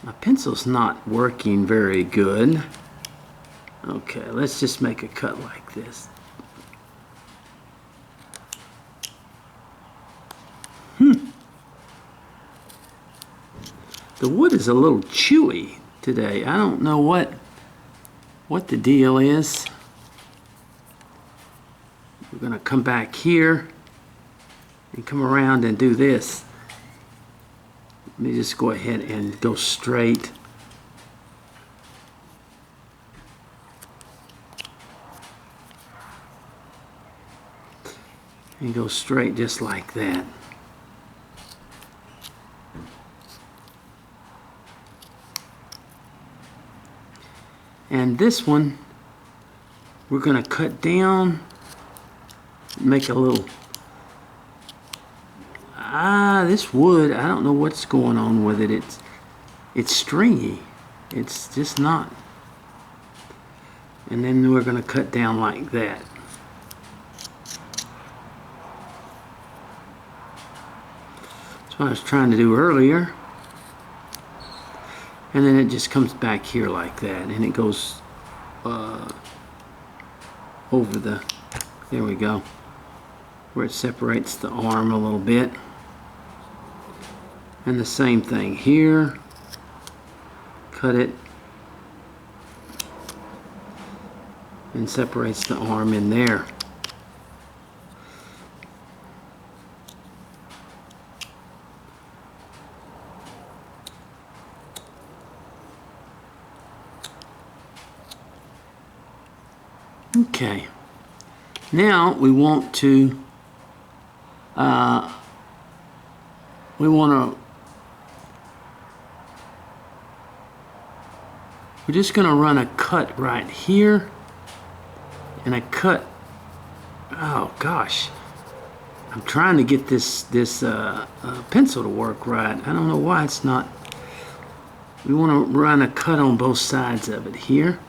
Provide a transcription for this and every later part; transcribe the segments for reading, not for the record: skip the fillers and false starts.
My pencil's not working very good. Okay, let's just make a cut like this. The wood is a little chewy today. I don't know what the deal is. We're going to come back here and come around and do this. Let me just go ahead and go straight. And go straight just like that. And this one, we're going to cut down, make a little, this wood, I don't know what's going on with it. It's stringy. It's just not. And then we're going to cut down like that. That's what I was trying to do earlier. And then it just comes back here like that, and it goes over the, there we go, where it separates the arm a little bit. And the same thing here, cut it and separates the arm in there. Okay, now we want to we're just going to run a cut right here and a cut. Oh gosh, I'm trying to get this pencil to work right. I don't know why it's not. We want to run a cut on both sides of it here.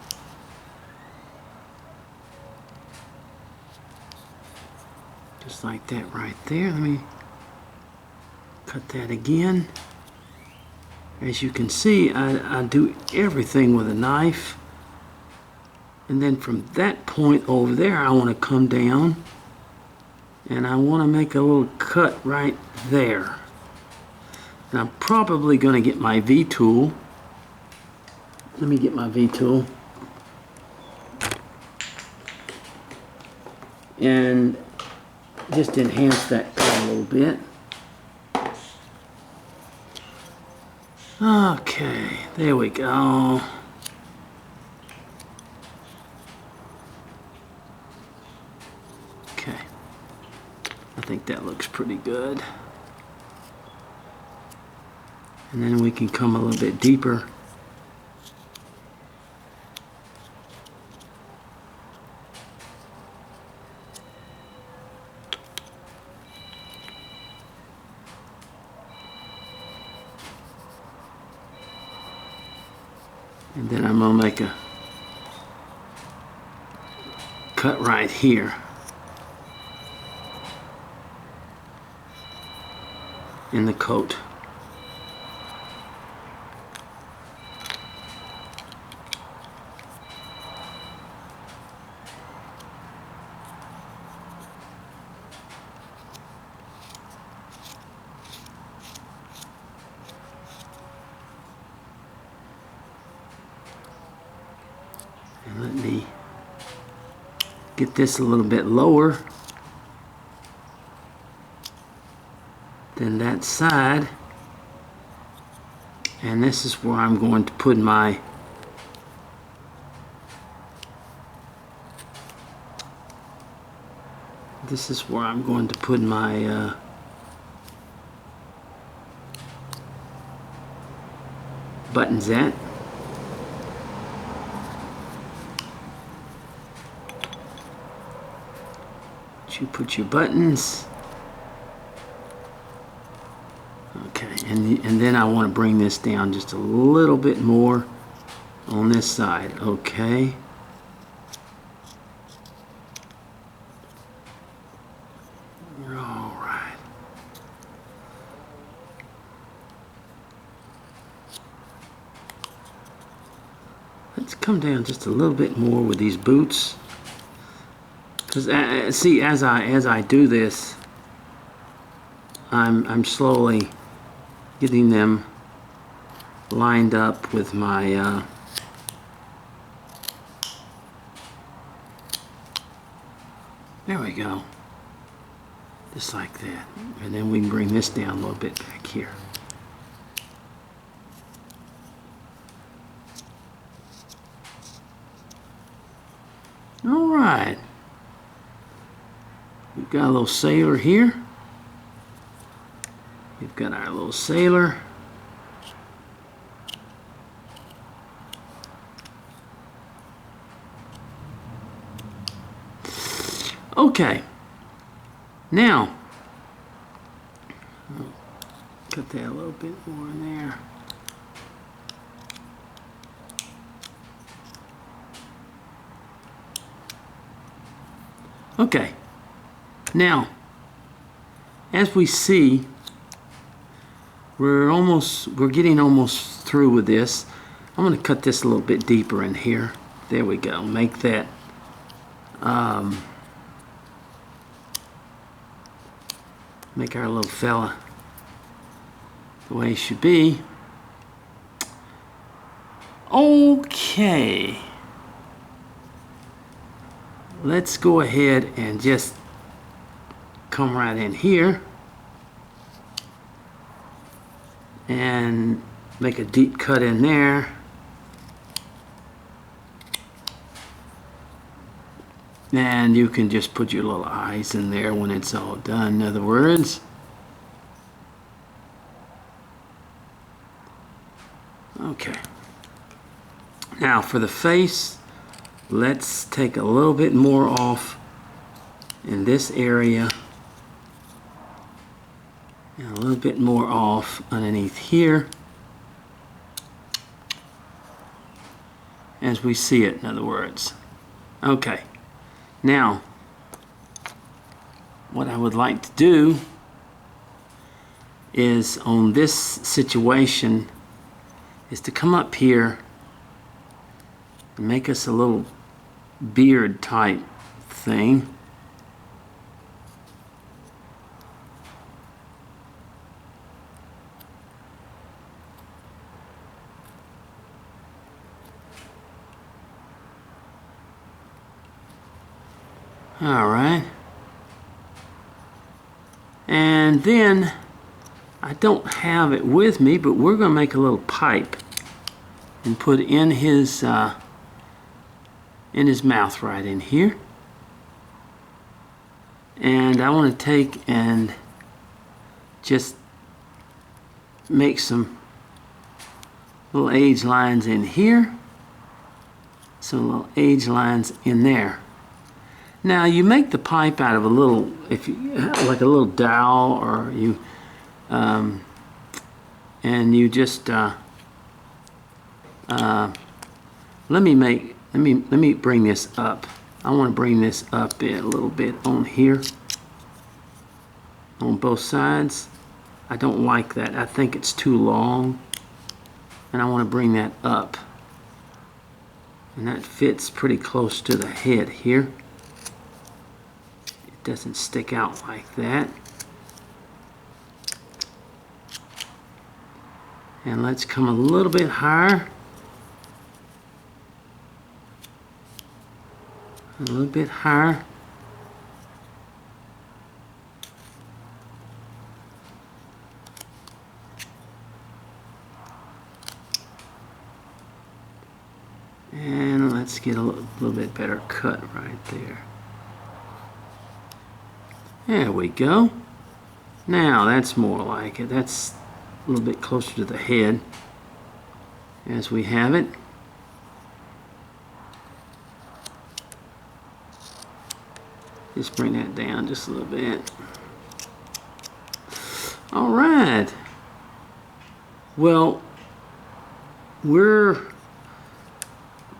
Just like that right there. Let me cut that again. As you can see, I do everything with a knife. And then from that point over there, I want to come down and I want to make a little cut right there. And I'm probably going to get my V-tool. Let me get my V-tool. And just enhance that cut a little bit. Okay, there we go. Okay, I think that looks pretty good. And then we can come a little bit deeper. And then I'm going to make a cut right here. In the coat. And let me get this a little bit lower than that side. And this is where I'm going to put my buttons at. You put your buttons. Okay, and then I want to bring this down just a little bit more on this side. Okay. All right. Let's come down just a little bit more with these boots. Because see, as I do this, I'm slowly getting them lined up with my there we go, just like that, and then we can bring this down a little bit back here. All right, we've got a little sailor here. We've got our little sailor. Okay, now cut that a little bit more in there. Okay, now as we see, we're getting almost through with this. I'm going to cut this a little bit deeper in here. There we go. Make that make our little fella the way he should be. Okay, let's go ahead and just come right in here and make a deep cut in there. And you can just put your little eyes in there when it's all done, in other words. Okay. Now for the face, let's take a little bit more off in this area. And a little bit more off underneath here. As we see it, in other words. Okay. Now, what I would like to do is on this situation is to come up here and make us a little beard type thing. All right, and then I don't have it with me, but we're going to make a little pipe and put in his mouth right in here. And I want to take and just make some little edge lines in here, some little edge lines in there. Now you make the pipe out of a little, if you like a little dowel, or you, and you just let me bring this up. I want to bring this up a little bit on here, on both sides. I don't like that. I think it's too long, and I want to bring that up, and that fits pretty close to the head here. Doesn't stick out like that. And let's come a little bit higher. A little bit higher. And let's get a little bit better cut right there. There we go. Now that's more like it. That's a little bit closer to the head as we have it. Just bring that down just a little bit. All right. Well,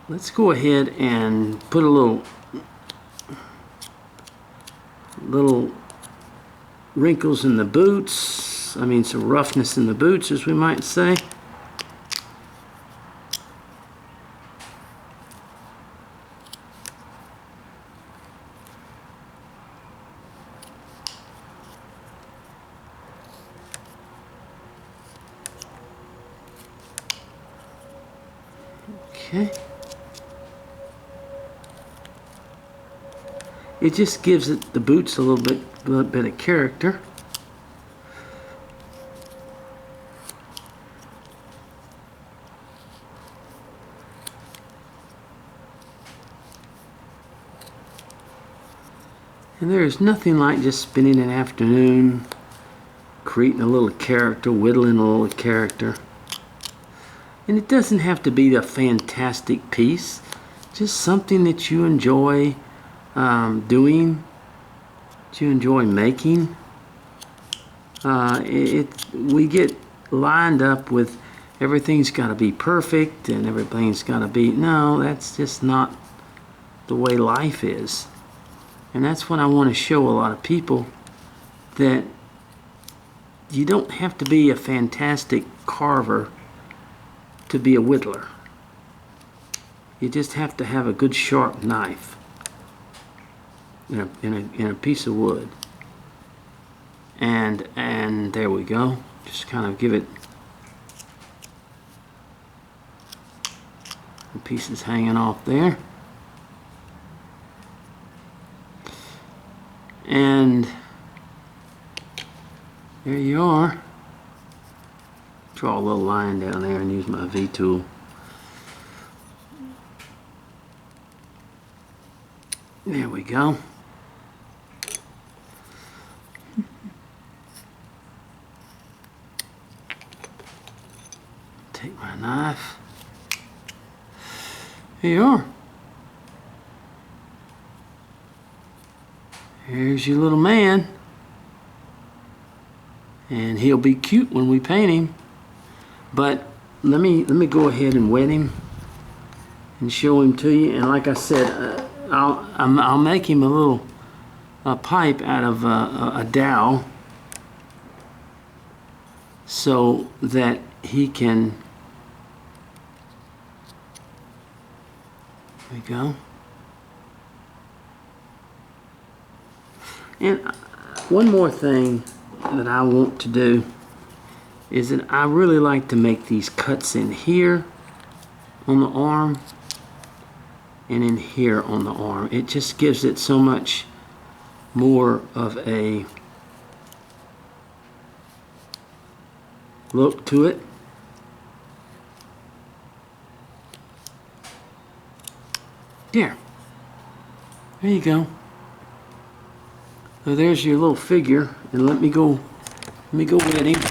let's go ahead and put a little wrinkles in the boots. I mean, some roughness in the boots, as we might say. Okay. It just gives the boots a little bit of character. And there is nothing like just spending an afternoon creating a little character, whittling a little character. And it doesn't have to be a fantastic piece, just something that you enjoy doing, that you enjoy making. We get lined up with everything's got to be perfect and everything's got to be, no, that's just not the way life is. And that's what I want to show a lot of people, that you don't have to be a fantastic carver to be a whittler. You just have to have a good sharp knife in a piece of wood. And there we go. Just kind of give it the pieces hanging off there. And there you are. Draw a little line down there and use my V tool. There we go. Take my knife. Here you are. Here's your little man. And he'll be cute when we paint him. But let me go ahead and wet him and show him to you. And like I said, I'll make him a little pipe out of a dowel so that he can. There we go. And one more thing that I want to do is that I really like to make these cuts in here on the arm and in here on the arm. It just gives it so much more of a look to it. There you go. So there's your little figure, and let me go with him.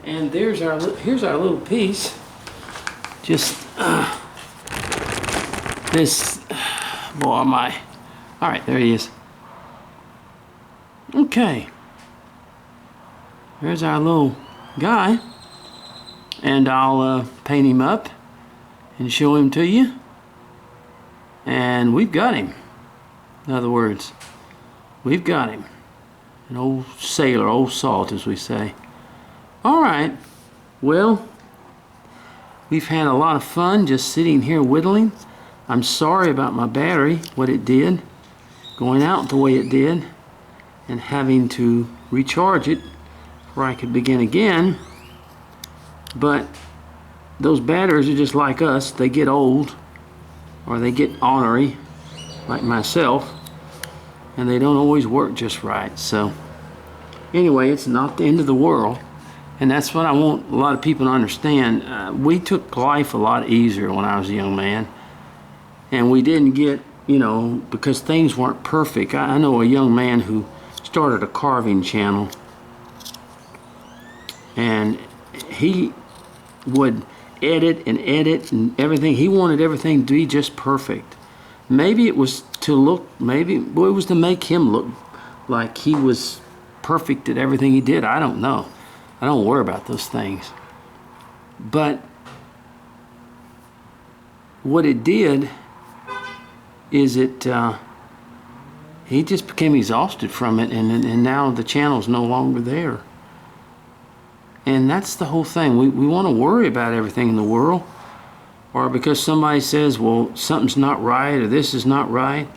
And here's our little piece. Just this, boy, my. All right, there he is. Okay. There's our little guy, and I'll paint him up and show him to you. And we've got him. In other words, we've got him. An old sailor, old salt, as we say. All right, well, we've had a lot of fun just sitting here whittling. I'm sorry about my battery, what it did, going out the way it did, and having to recharge it before I could begin again. But those batteries are just like us. They get old, or they get ornery, like myself, and they don't always work just right. So anyway, it's not the end of the world. And that's what I want a lot of people to understand. We took life a lot easier when I was a young man. And we didn't get, because things weren't perfect. I know a young man who started a carving channel. And he would edit and everything. He wanted everything to be just perfect. Maybe it was to look, maybe, well, it was to make him look like he was perfect at everything he did. I don't know. I don't worry about those things. But what it did is he just became exhausted from it, and now the channel's no longer there. And that's the whole thing. We want to worry about everything in the world, or because somebody says, well, something's not right, or this is not right.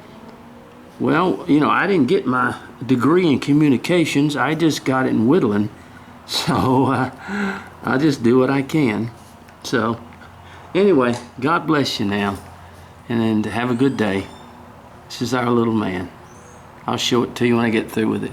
Well, you know, I didn't get my degree in communications. I just got it in whittling. So I just do what I can. So anyway, God bless you now, and have a good day. This is our little man. I'll show it to you when I get through with it.